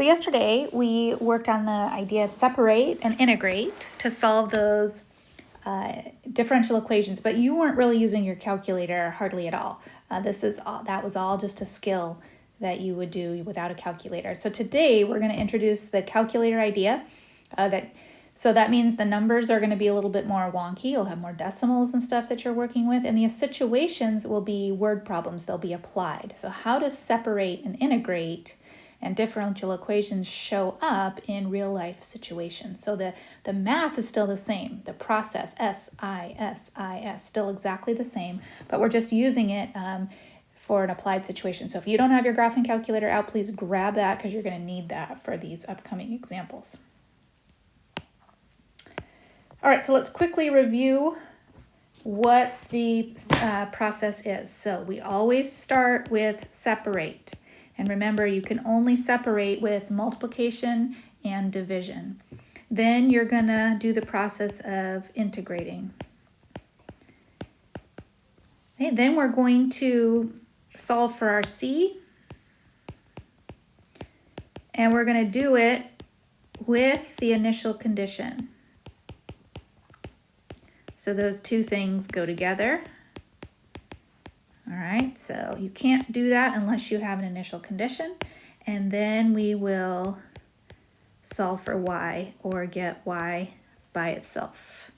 So yesterday we worked on the idea of separate and integrate to solve those differential equations, but you weren't really using your calculator hardly at all. That was all just a skill that you would do without a calculator. So today we're going to introduce the calculator idea. So that means the numbers are going to be a little bit more wonky. You'll have more decimals and stuff that you're working with, and the situations will be word problems. They'll be applied. So how to separate and integrate and differential equations show up in real life situations. So the math is still the same. The process, S-I-S-I-S, still exactly the same, but we're just using it for an applied situation. So if you don't have your graphing calculator out, please grab that because you're going to need that for these upcoming examples. All right, so let's quickly review what the process is. So we always start with separate. And remember, you can only separate with multiplication and division. Then you're going to do the process of integrating. Okay, then we're going to solve for our C. And we're going to do it with the initial condition. So those two things go together. All right, so you can't do that unless you have an initial condition. And then we will solve for y or get y by itself.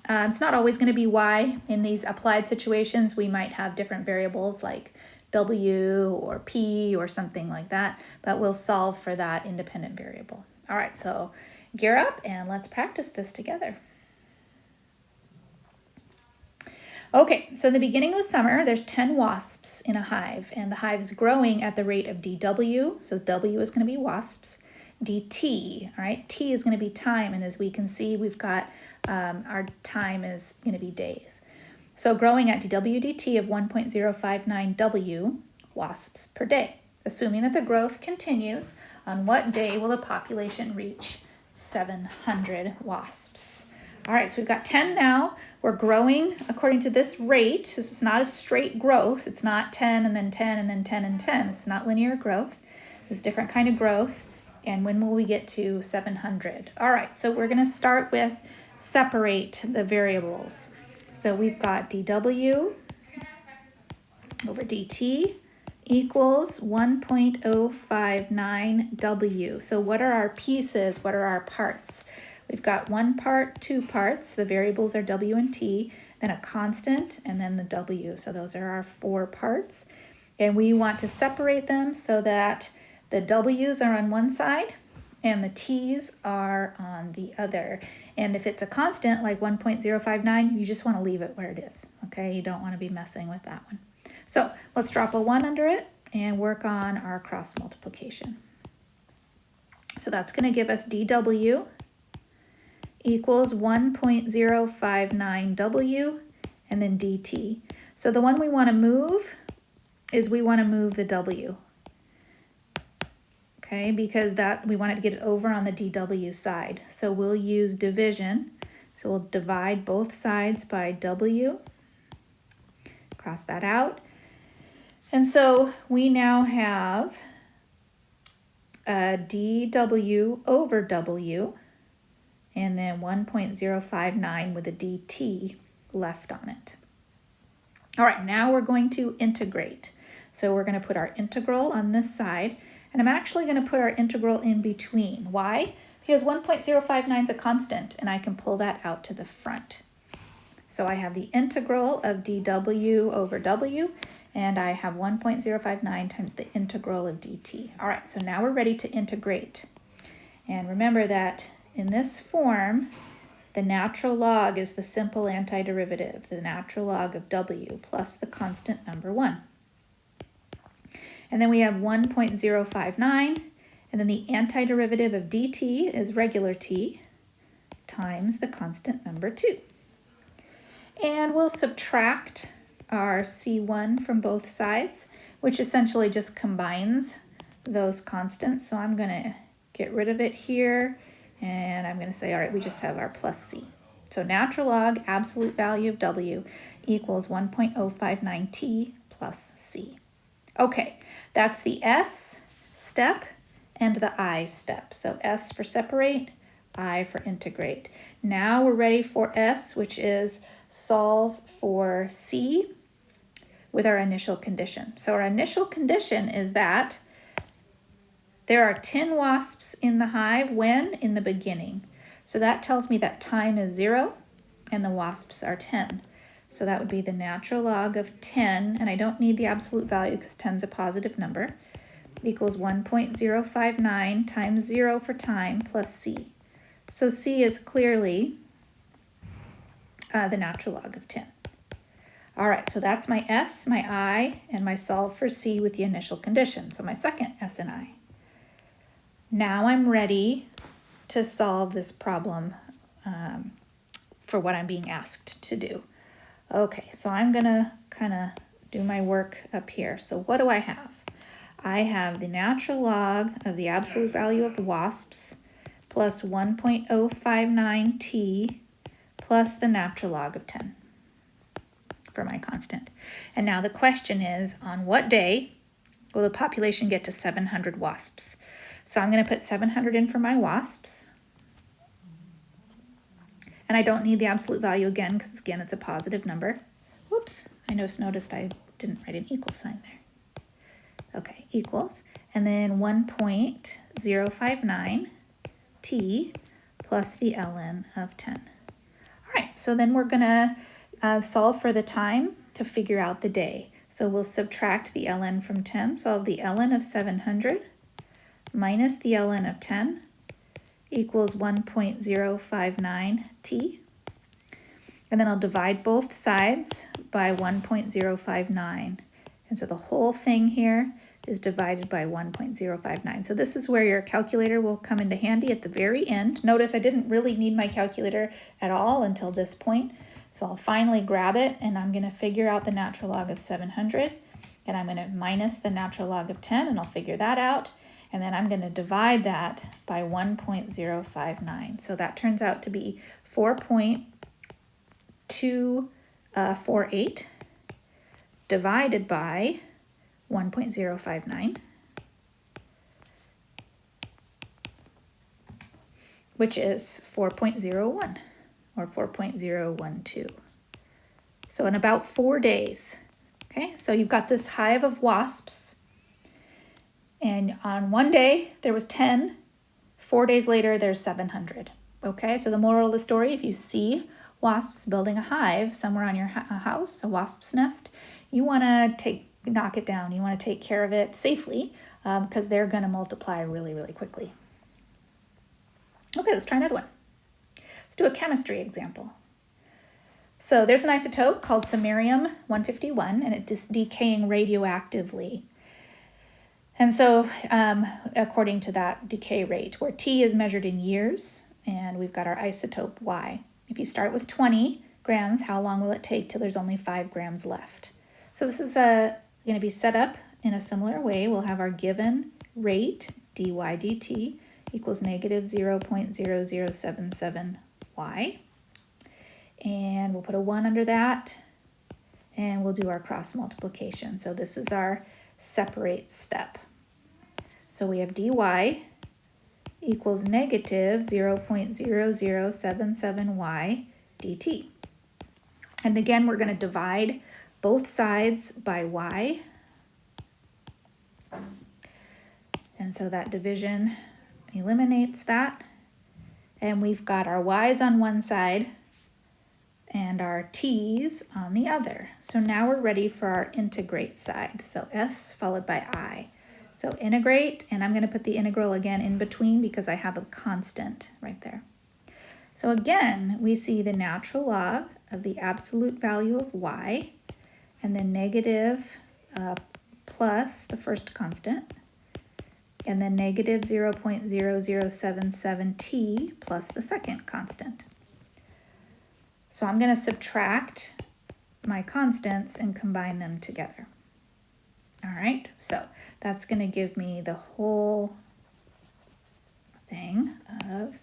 It's not always going to be y. In these applied situations, we might have different variables like w or p or something like that, but we'll solve for that independent variable. All right, so gear up and let's practice this together. Okay, so in the beginning of the summer, there's 10 wasps in a hive, and the hive's growing at the rate of dW, so W is going to be wasps, dt, all right? T is going to be time, and as we can see, we've got our time is going to be days. So growing at dW dt of 1.059 W wasps per day. Assuming that the growth continues, on what day will the population reach 700 wasps? All right, so we've got 10 now. We're growing according to this rate. This is not a straight growth. It's not 10 and then 10 and then 10 and 10. This is not linear growth. It's a different kind of growth. And when will we get to 700? All right, so we're going to start with separate the variables. So we've got dW over dt equals 1.059 W. So what are our pieces? What are our parts? We've got one part, two parts. The variables are W and T, then a constant, and then the W. So those are our four parts. And we want to separate them so that the W's are on one side and the T's are on the other. And if it's a constant, like 1.059, you just want to leave it where it is, okay? You don't want to be messing with that one. So let's drop a 1 under it and work on our cross multiplication. So that's going to give us dW equals 1.059 W and then dt. So the one we want to move is we want to move the W. Okay, because that we want it to get it over on the dW side. So we'll use division. So we'll divide both sides by W. Cross that out. And so we now have dW over W and then 1.059 with a dt left on it. All right, now we're going to integrate. So we're going to put our integral on this side, and I'm actually going to put our integral in between. Why? Because 1.059 is a constant, and I can pull that out to the front. So I have the integral of dW over W, and I have 1.059 times the integral of dt. All right, so now we're ready to integrate. And remember that in this form, the natural log is the simple antiderivative, the natural log of W plus the constant number 1. And then we have 1.059, and then the antiderivative of dt is regular t times the constant number 2. And we'll subtract our C1 from both sides, which essentially just combines those constants. So I'm going to get rid of it here. And I'm going to say, all right, we just have our plus C. So natural log, absolute value of W, equals 1.059t plus C. Okay, that's the S step, and the I step. So S for separate, I for integrate. Now we're ready for S, which is solve for C with our initial condition. So our initial condition is that there are 10 wasps in the hive when? In the beginning. So that tells me that time is 0 and the wasps are 10. So that would be the natural log of 10, and I don't need the absolute value because 10 is a positive number, equals 1.059 times 0 for time plus C. So C is clearly the natural log of 10. All right, so that's my S, my I, and my solve for C with the initial condition. So my second S and I. Now I'm ready to solve this problem for what I'm being asked to do. Okay, so I'm gonna kind of do my work up here. So what do I have? I have the natural log of the absolute value of wasps plus 1.059t plus the natural log of 10 for my constant. And now the question is, on what day will the population get to 700 wasps? So I'm going to put 700 in for my wasps. And I don't need the absolute value again because, again, it's a positive number. Whoops, I noticed I didn't write an equal sign there. Okay, equals. And then 1.059 t plus the ln of 10. All right, so then we're going to solve for the time to figure out the day. So we'll subtract the ln from 10. So I'll have the ln of 700 minus the ln of 10 equals 1.059 t. And then I'll divide both sides by 1.059. And so the whole thing here is divided by 1.059. So this is where your calculator will come into handy at the very end. Notice I didn't really need my calculator at all until this point. So I'll finally grab it and I'm going to figure out the natural log of 700. And I'm going to minus the natural log of 10 and I'll figure that out. And then I'm going to divide that by 1.059. So that turns out to be 4.248 divided by 1.059, which is 4.01 or 4.012. So in about 4 days. Okay, so you've got this hive of wasps. And on one day, there was 10. 4 days later, there's 700. Okay, so the moral of the story, if you see wasps building a hive somewhere on your house, a wasp's nest, you want to knock it down. You want to take care of it safely because they're going to multiply really, really quickly. Okay, let's try another one. Let's do a chemistry example. So there's an isotope called samarium-151, and it's decaying radioactively. And so according to that decay rate, where T is measured in years, and we've got our isotope Y. If you start with 20 grams, how long will it take till there's only 5 grams left? So this is going to be set up in a similar way. We'll have our given rate, dy dt, equals negative 0.0077 y. And we'll put a 1 under that, and we'll do our cross multiplication. So this is our separate step. So we have dy equals negative 0.0077y dt. And again, we're going to divide both sides by y. And so that division eliminates that. And we've got our y's on one side and our t's on the other. So now we're ready for our integrate side. So s followed by I. So integrate, and I'm going to put the integral again in between because I have a constant right there. So again, we see the natural log of the absolute value of y, and then negative plus the first constant, and then negative 0.0077t plus the second constant. So I'm going to subtract my constants and combine them together. All right, so that's going to give me the whole thing of,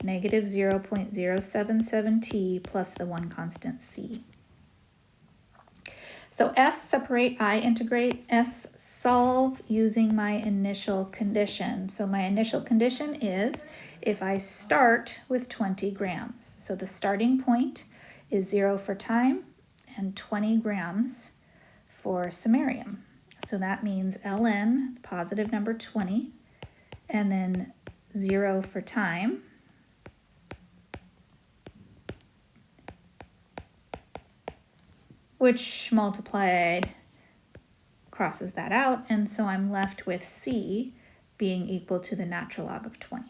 negative 0.077t plus the one constant c. So S separate, I integrate, S solve using my initial condition. So my initial condition is if I start with 20 grams. So the starting point is 0 for time and 20 grams for samarium. So that means ln, positive number 20, and then 0 for time, which multiplied crosses that out, and so I'm left with C being equal to the natural log of 20.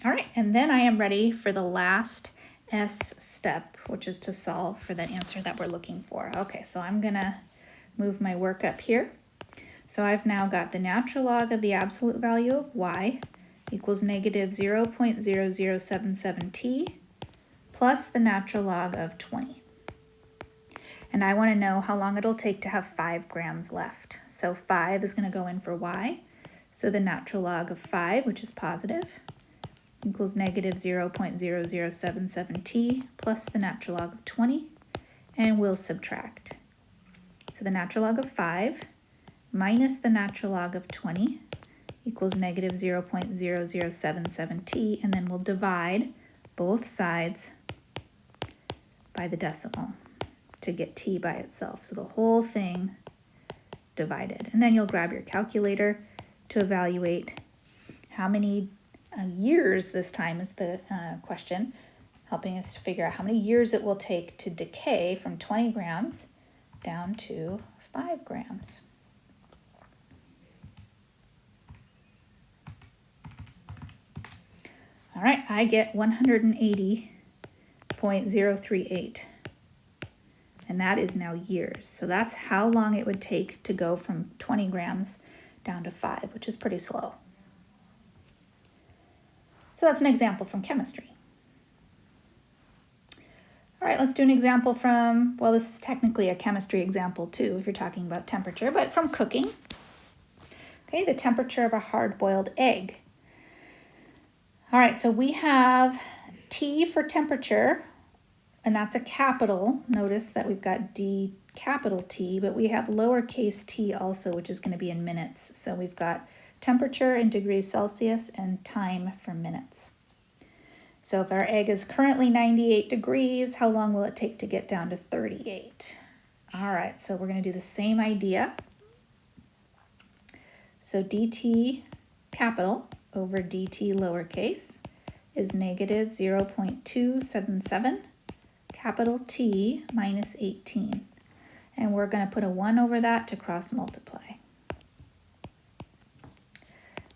All right, and then I am ready for the last S step, which is to solve for the answer that we're looking for. Okay, so I'm gonna move my work up here. So I've now got the natural log of the absolute value of y equals negative 0.0077t plus the natural log of 20. And I want to know how long it'll take to have 5 grams left. So 5 is going to go in for y. So the natural log of 5, which is positive, equals negative 0.0077t plus the natural log of 20, and we'll subtract. So the natural log of 5 minus the natural log of 20 equals negative 0.0077t, and then we'll divide both sides by the decimal to get t by itself. So the whole thing divided. And then you'll grab your calculator to evaluate how many years, this time is the question, helping us to figure out how many years it will take to decay from 20 grams down to 5 grams. All right, I get 180.038. And that is now years. So that's how long it would take to go from 20 grams down to 5, which is pretty slow. So that's an example from chemistry. All right, let's do an example from, well, this is technically a chemistry example too, if you're talking about temperature, but from cooking. Okay, the temperature of a hard-boiled egg. All right, so we have T for temperature, and that's a capital. Notice that we've got D capital T, but we have lowercase t also, which is going to be in minutes. So we've got temperature in degrees Celsius and time for minutes. So if our egg is currently 98 degrees, how long will it take to get down to 38? All right, so we're going to do the same idea. So dt capital over dt lowercase is negative 0.277 capital T minus 18. And we're going to put a 1 over that to cross multiply.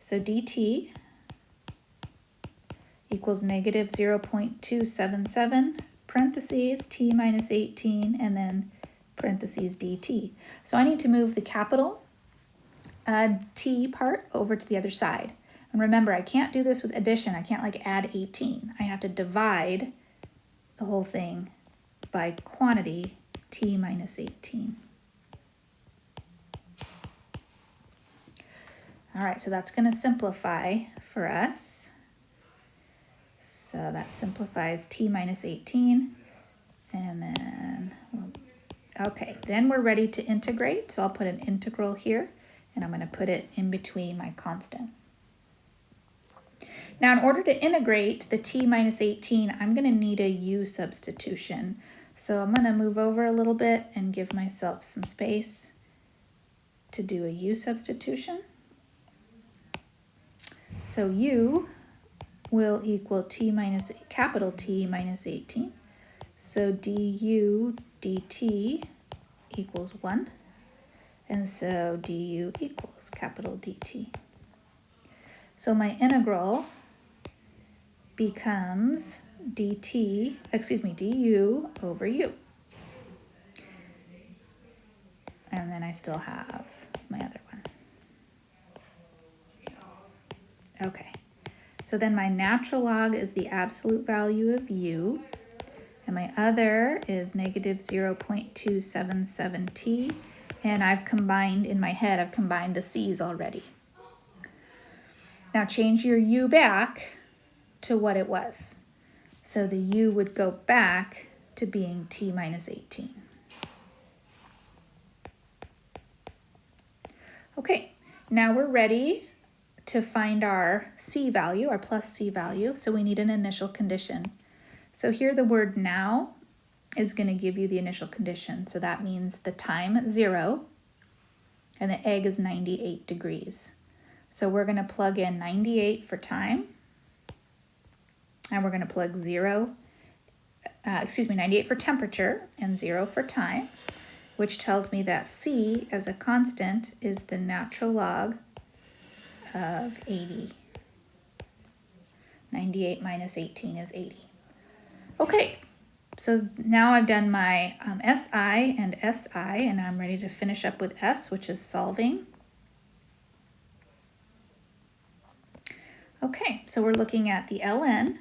So dt equals negative 0.277 parentheses T minus 18 and then parentheses dt. So I need to move the capital T part over to the other side. And remember, I can't do this with addition. I can't like add 18. I have to divide the whole thing by quantity T minus 18. All right, so that's going to simplify for us. So that simplifies T minus 18. And then, okay, then we're ready to integrate. So I'll put an integral here, and I'm going to put it in between my constant. Now, in order to integrate the T minus 18, I'm going to need a U substitution. So I'm going to move over a little bit and give myself some space to do a U substitution. So U will equal T minus capital T minus 18. So du dt equals 1. And so du equals capital DT. So my integral becomes du over u. And then I still have my other one. Okay, so then my natural log is the absolute value of u, and my other is negative 0.277t, and I've combined, in my head, I've combined the c's already. Now change your u back to what it was. So the u would go back to being t minus 18. Okay, now we're ready to find our c value, our plus c value. So we need an initial condition. So here the word now is going to give you the initial condition. So that means the time 0 and the egg is 98 degrees. So we're going to plug in 98 for time, and we're going to plug 98 for temperature and 0 for time, which tells me that c as a constant is the natural log of 80. 98 minus 18 is 80. Okay, so now I've done my SI and SI, and I'm ready to finish up with S, which is solving. Okay, so we're looking at the ln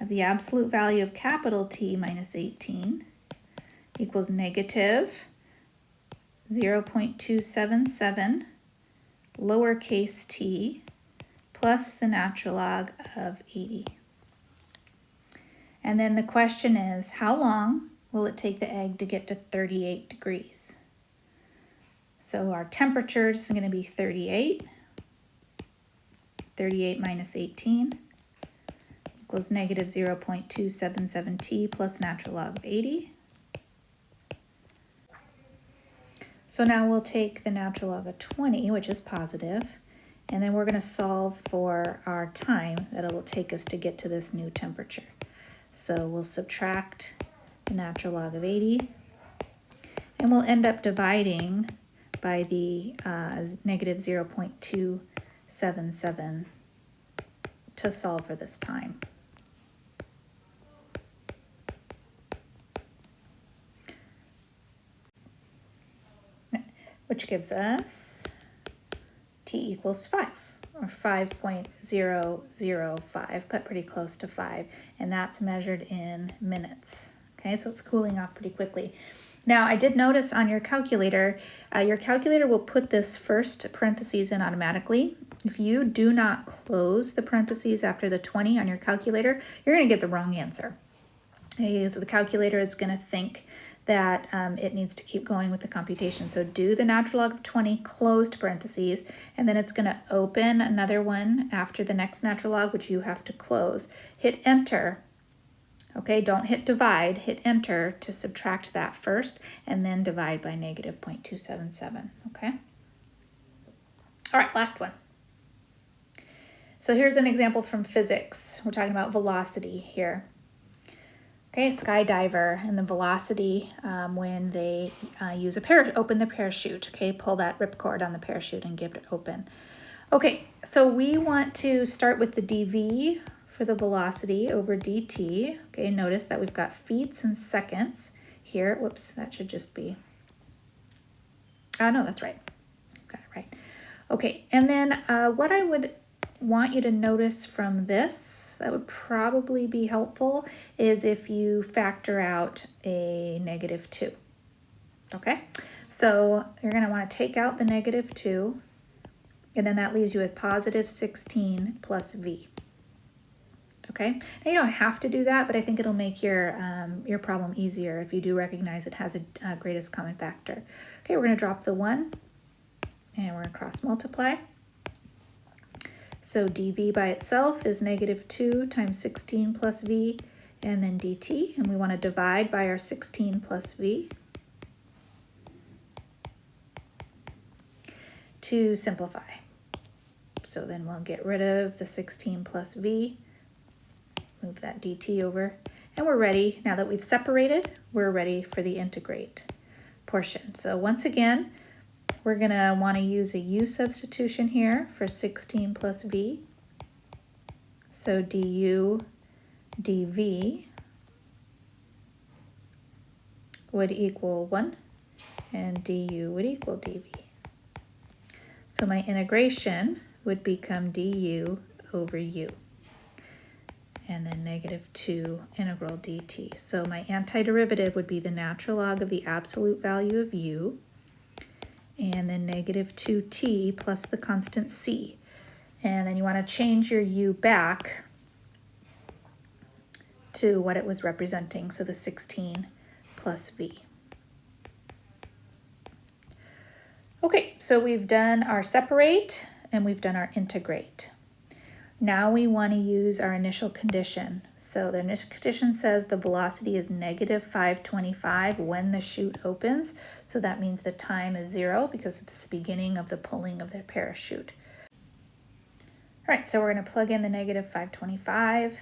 of the absolute value of capital T minus 18 equals negative 0.277 lowercase t plus the natural log of 80. And then the question is, how long will it take the egg to get to 38 degrees? So our temperature is going to be 38. 38 minus 18 equals negative 0.277 t plus natural log of 80. So now we'll take the natural log of 20, which is positive, and then we're going to solve for our time that it will take us to get to this new temperature. So we'll subtract the natural log of 80, and we'll end up dividing by the negative 0.277 to solve for this time. Which gives us t equals 5, or 5.005, but pretty close to 5, and that's measured in minutes. Okay, so it's cooling off pretty quickly. Now, I did notice on your calculator will put this first parentheses in automatically. If you do not close the parentheses after the 20 on your calculator, you're going to get the wrong answer. Okay, so the calculator is going to think that it needs to keep going with the computation. So do the natural log of 20 closed parentheses, and then it's going to open another one after the next natural log, which you have to close. Hit enter. Okay, don't hit divide, hit enter to subtract that first, and then divide by negative 0.277, okay? All right, last one. So here's an example from physics. We're talking about velocity here. Okay, skydiver and the velocity when they open the parachute, okay, pull that ripcord on the parachute and give it open. Okay, so we want to start with the dv for the velocity over dt. Okay, notice that we've got feet and seconds here. Whoops, that should just be, no, that's right. Got it right. Okay, and then what I would want you to notice from this, that would probably be helpful, is if you factor out a negative 2. Okay, so you're going to want to take out the negative 2, and then that leaves you with positive 16 plus v. Okay, now you don't have to do that, but I think it'll make your problem easier if you do recognize it has a greatest common factor. Okay, we're going to drop the 1, and we're going to cross multiply. So dv by itself is negative 2 times 16 plus v, and then dt, and we want to divide by our 16 plus v to simplify. So then we'll get rid of the 16 plus v, move that dt over, and we're ready. Now that we've separated, we're ready for the integrate portion. So once again, we're going to want to use a u substitution here for 16 plus v. So du dv would equal 1, and du would equal dv. So my integration would become du over u, and then negative 2 integral dt. So my antiderivative would be the natural log of the absolute value of u, and then negative 2t plus the constant c. And then you want to change your u back to what it was representing, so the 16 plus v. Okay, so we've done our separate and we've done our integrate. Now we want to use our initial condition. So the initial condition says the velocity is negative 525 when the chute opens. So that means the time is 0 because it's the beginning of the pulling of the parachute. All right, so we're going to plug in the negative 525.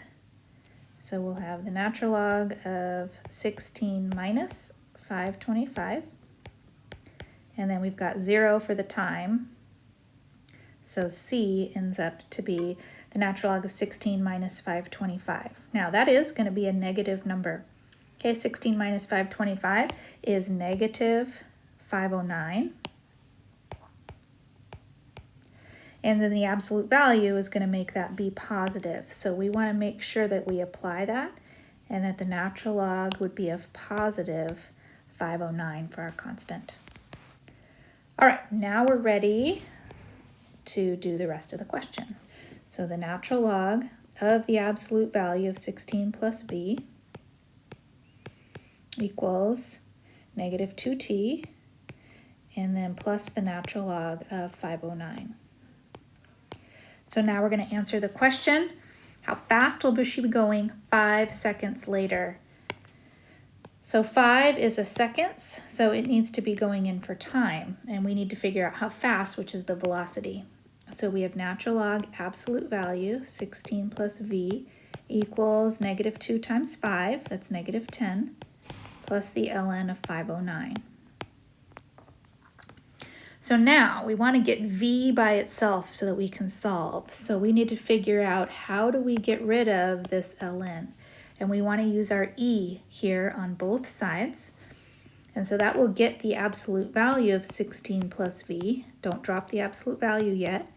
So we'll have the natural log of 16 minus 525. And then we've got 0 for the time. So C ends up to be the natural log of 16 minus 525. Now that is going to be a negative number. Okay, 16 minus 525 is negative 509. And then the absolute value is going to make that be positive. So we want to make sure that we apply that and that the natural log would be of positive 509 for our constant. All right, now we're ready to do the rest of the question. So the natural log of the absolute value of 16 plus v equals negative 2t, and then plus the natural log of 509. So now we're going to answer the question, how fast will she be going 5 seconds later? So 5 is a seconds, so it needs to be going in for time, and we need to figure out how fast, which is the velocity. So we have natural log absolute value, 16 plus v, equals negative 2 times 5, that's negative 10, plus the ln of 509. So now we want to get v by itself so that we can solve. So we need to figure out how do we get rid of this ln. And we want to use our e here on both sides. And so that will get the absolute value of 16 plus v. Don't drop the absolute value yet.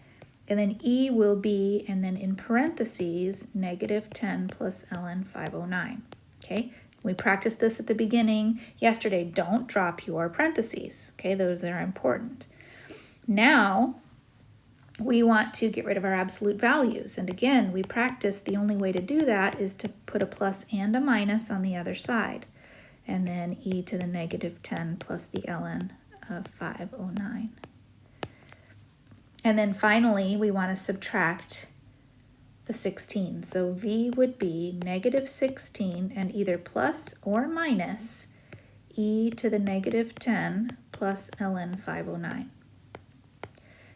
And then e will be, and then in parentheses, negative 10 plus ln 509. Okay, we practiced this at the beginning yesterday. Don't drop your parentheses. Okay, those are important. Now we want to get rid of our absolute values. And again, we practiced the only way to do that is to put a plus and a minus on the other side. And then e to the negative 10 plus the ln of 509. And then finally, we want to subtract the 16. So v would be negative 16 and either plus or minus e to the negative 10 plus ln 509.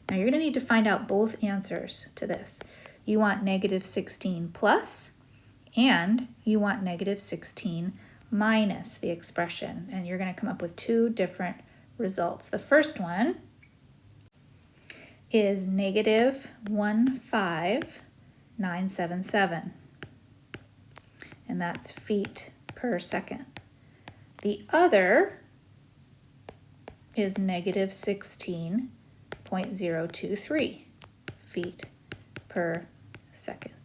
Now you're going to need to find out both answers to this. You want negative 16 plus, and you want negative 16 minus the expression. And you're going to come up with two different results. The first one is negative 15977. And that's feet per second. The other is negative 16.023 feet per second.